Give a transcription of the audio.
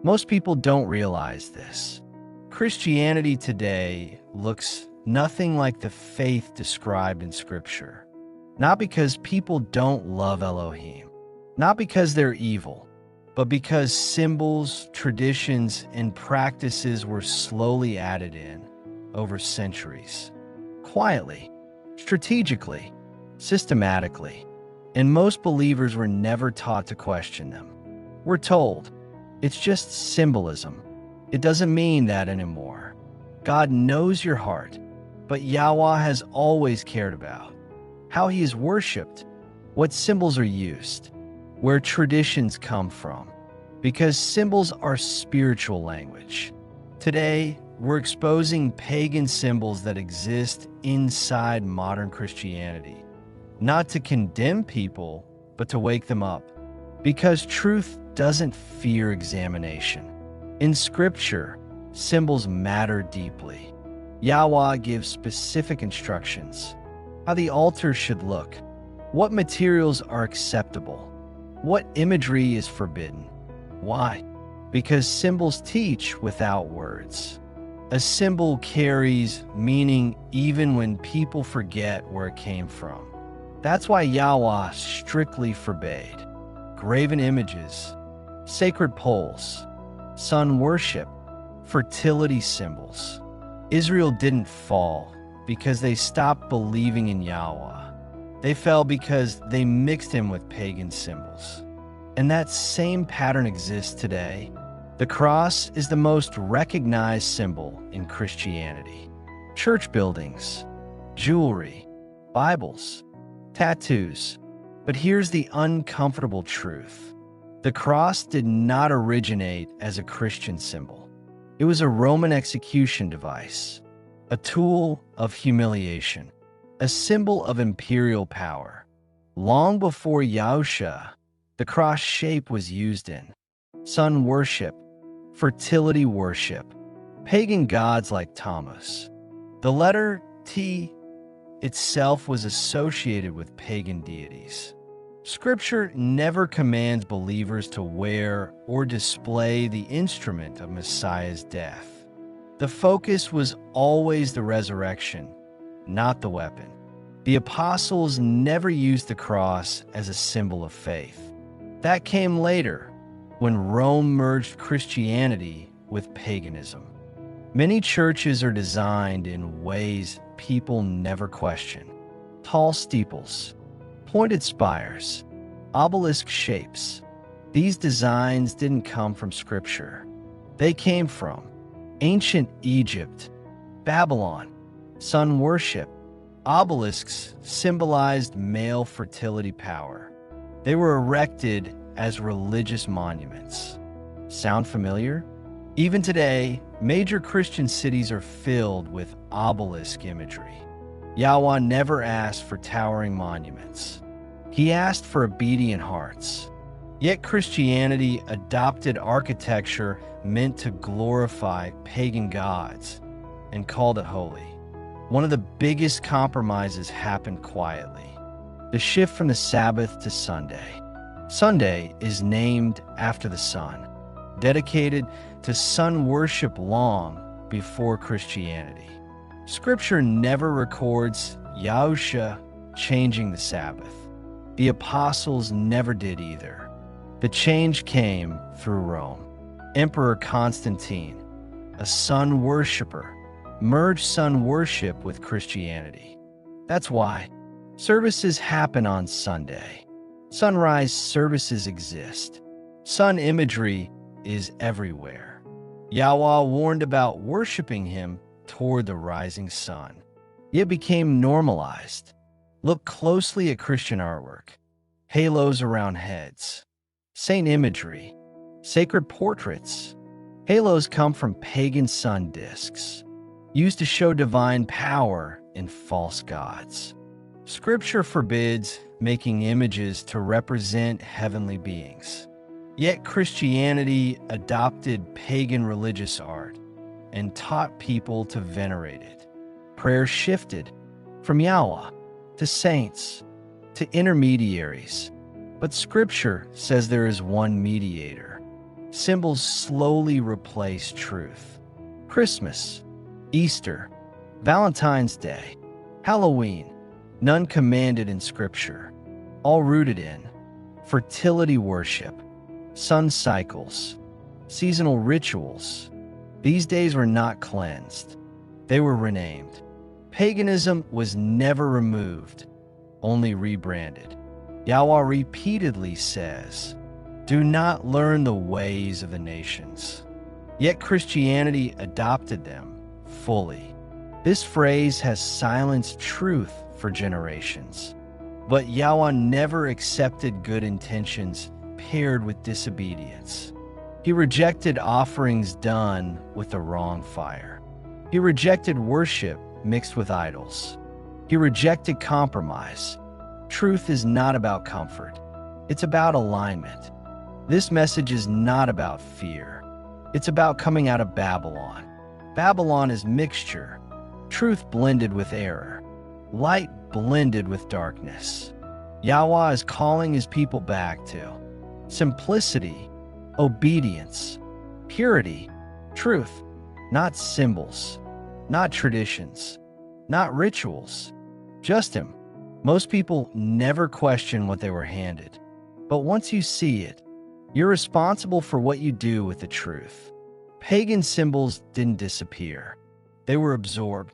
Most people don't realize this. Christianity today looks nothing like the faith described in Scripture. Not because people don't love Elohim, not because they're evil, but because symbols, traditions, and practices were slowly added in over centuries. Quietly, strategically, systematically, and most believers were never taught to question them. We're told, it's just symbolism. It doesn't mean that anymore. God knows your heart, but Yahuah has always cared about how he is worshipped, what symbols are used, where traditions come from, because symbols are spiritual language. Today, we're exposing pagan symbols that exist inside modern Christianity, not to condemn people, but to wake them up, because truth doesn't fear examination. In Scripture, symbols matter deeply. Yahuah gives specific instructions: how the altar should look, what materials are acceptable, what imagery is forbidden. Why? Because symbols teach without words. A symbol carries meaning even when people forget where it came from. That's why Yahuah strictly forbade graven images, sacred poles, sun worship, fertility symbols. Israel didn't fall because they stopped believing in Yahuah. They fell because they mixed him with pagan symbols. And that same pattern exists today. The cross is the most recognized symbol in Christianity. Church buildings, jewelry, Bibles, tattoos. But here's the uncomfortable truth. The cross did not originate as a Christian symbol. It was a Roman execution device, a tool of humiliation, a symbol of imperial power. Long before Yahuah, the cross shape was used in sun worship, fertility worship, pagan gods like Tammuz. The letter T itself was associated with pagan deities. Scripture never commands believers to wear or display the instrument of Messiah's death. The focus was always the resurrection, not the weapon. The apostles never used the cross as a symbol of faith. That came later, when Rome merged Christianity with paganism. Many churches are designed in ways people never question. Tall steeples, pointed spires, obelisk shapes. These designs didn't come from Scripture. They came from ancient Egypt, Babylon, sun worship. Obelisks symbolized male fertility power. They were erected as religious monuments. Sound familiar? Even today, major Christian cities are filled with obelisk imagery. Yahuah never asked for towering monuments. He asked for obedient hearts. Yet Christianity adopted architecture meant to glorify pagan gods and called it holy. One of the biggest compromises happened quietly: the shift from the Sabbath to Sunday. Sunday is named after the sun, dedicated to sun worship long before Christianity. Scripture never records Yahuah changing the Sabbath. The apostles never did either. The change came through Rome. Emperor Constantine, a sun worshiper, merged sun worship with Christianity. That's why services happen on Sunday. Sunrise services exist. Sun imagery is everywhere. Yahuah warned about worshiping him toward the rising sun. It became normalized. Look closely at Christian artwork. Halos around heads, saint imagery, sacred portraits. Halos come from pagan sun discs, used to show divine power in false gods. Scripture forbids making images to represent heavenly beings. Yet Christianity adopted pagan religious art and taught people to venerate it. Prayer shifted from Yahuah to saints to intermediaries. But Scripture says there is one mediator. Symbols slowly replaced truth. Christmas, Easter, Valentine's Day, Halloween, none commanded in Scripture, all rooted in fertility worship, sun cycles, seasonal rituals. These days were not cleansed, they were renamed. Paganism was never removed, only rebranded. Yahuah repeatedly says, "Do not learn the ways of the nations." Yet Christianity adopted them fully. This phrase has silenced truth for generations. But Yahuah never accepted good intentions paired with disobedience. He rejected offerings done with the wrong fire. He rejected worship mixed with idols. He rejected compromise. Truth is not about comfort. It's about alignment. This message is not about fear. It's about coming out of Babylon. Babylon is mixture, truth blended with error, light blended with darkness. Yahuah is calling his people back to simplicity, obedience, purity, truth, not symbols, not traditions, not rituals, just him. Most people never question what they were handed, but once you see it, you're responsible for what you do with the truth. Pagan symbols didn't disappear. They were absorbed.